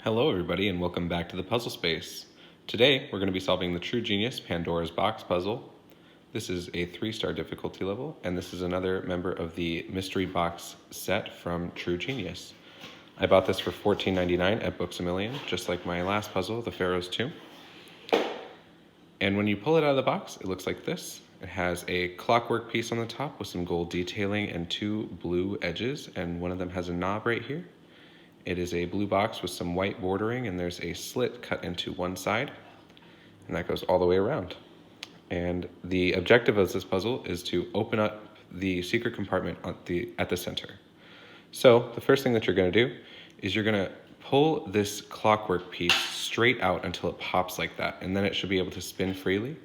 Hello everybody and welcome back to the Puzzle Space. Today we're going to be solving the True Genius Pandora's Box puzzle. This is a 3-star difficulty level, and this is another member of the mystery box set from True Genius. I bought this for $14.99 at Books A Million, just like my last puzzle, the Pharaoh's Tomb. And when you pull it out of the box, it looks like this. It has a clockwork piece on the top with some gold detailing and 2 blue edges, and one of them has a knob right here. It is a blue box with some white bordering, and there's a slit cut into one side, and that goes all the way around. And the objective of this puzzle is to open up the secret compartment at the center. So the first thing that you're going to do is you're going to pull this clockwork piece straight out until it pops like that, and then it should be able to spin freely.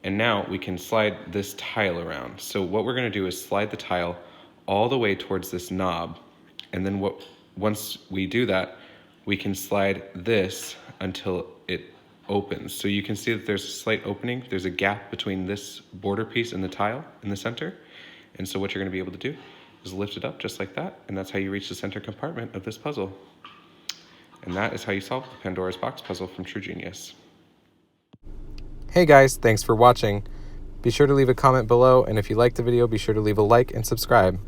And now we can slide this tile around. So what we're going to do is slide the tile all the way towards this knob, and then once we do that, we can slide this until it opens. So you can see that there's a slight opening. There's a gap between this border piece and the tile in the center. And so what you're going to be able to do is lift it up just like that, and that's how you reach the center compartment of this puzzle. And that is how you solve the Pandora's Box puzzle from True Genius. Hey guys, thanks for watching. Be sure to leave a comment below, and if you liked the video, be sure to leave a like and subscribe.